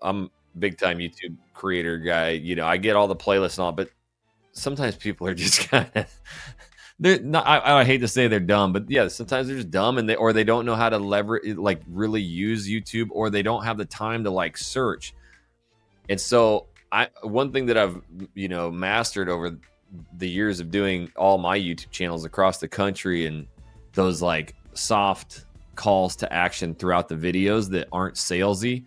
I'm big time YouTube creator guy. You know, I get all the playlists and all, but sometimes people are just kind of they're not. I hate to say they're dumb, but yeah, sometimes they're just dumb, and they don't know how to leverage, like really use YouTube, or they don't have the time to like search. And so one thing that I've mastered over the years of doing all my YouTube channels across the country, and those like soft calls to action throughout the videos that aren't salesy.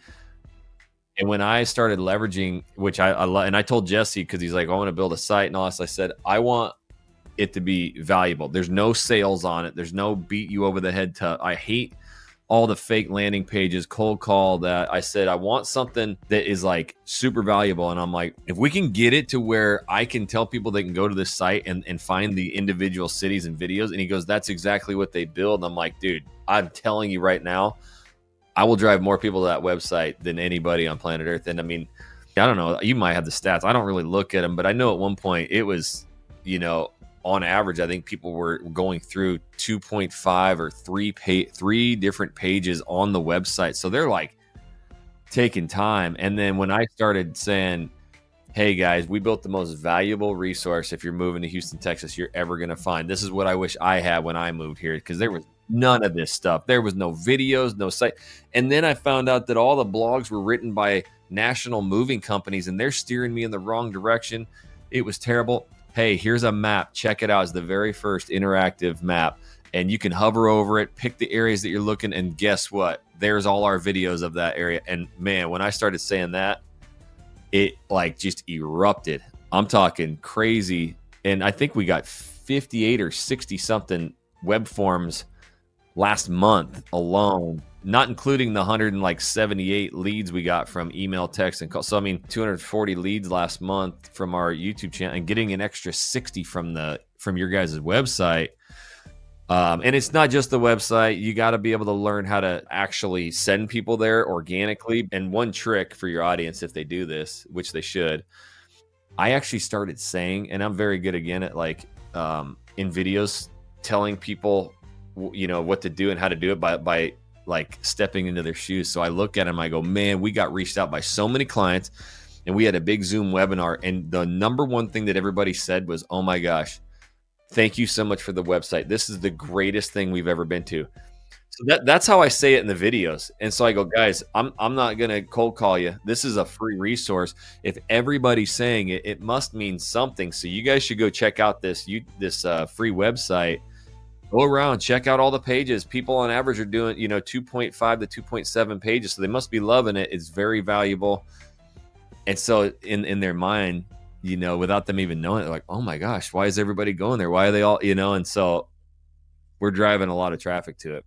And when I started leveraging, which I love, and I told Jesse, because he's like, I want to build a site and all this. I said, I want it to be valuable. There's no sales on it. There's no beat you over the head to. I hate all the fake landing pages, cold call. That I said, I want something that is like super valuable. And I'm like, if we can get it to where I can tell people they can go to this site and find the individual cities and videos. And he goes, that's exactly what they build. And I'm like, dude, I'm telling you right now, I will drive more people to that website than anybody on planet Earth. And I mean, I don't know, you might have the stats. I don't really look at them, but I know at one point it was, on average, I think people were going through 2.5 or three different pages on the website. So they're like taking time. And then when I started saying, hey guys, we built the most valuable resource if you're moving to Houston, Texas, you're ever going to find. This is what I wish I had when I moved here, because there was none of this stuff. There was no videos, no site. And then I found out that all the blogs were written by national moving companies, and they're steering me in the wrong direction. It was terrible. Hey, here's a map. Check it out. It's the very first interactive map. And you can hover over it, pick the areas that you're looking, and guess what? There's all our videos of that area. And man, when I started saying that, it like just erupted. I'm talking crazy. And I think we got 58 or 60 something web forms last month alone, not including the 178 leads we got from email, text, and call. So I mean, 240 leads last month from our YouTube channel, and getting an extra 60 from your guys' website. And it's not just the website. You got to be able to learn how to actually send people there organically. And one trick for your audience, if they do this, which they should, I actually started saying, and I'm very good again at like in videos telling people what to do and how to do it by like stepping into their shoes. So I look at them, I go, man, we got reached out by so many clients, and we had a big Zoom webinar, and the number one thing that everybody said was, oh my gosh, thank you so much for the website. This is the greatest thing we've ever been to. So that's how I say it in the videos. And so I go, guys, I'm not gonna cold call you. This is a free resource. If everybody's saying it, it must mean something. So you guys should go check out this free website. Go around, check out all the pages. People on average are doing 2.5 to 2.7 pages, so they must be loving it. It's very valuable. And so in their mind, without them even knowing it, they're like, oh my gosh, why is everybody going there? Why are they all, and so we're driving a lot of traffic to it.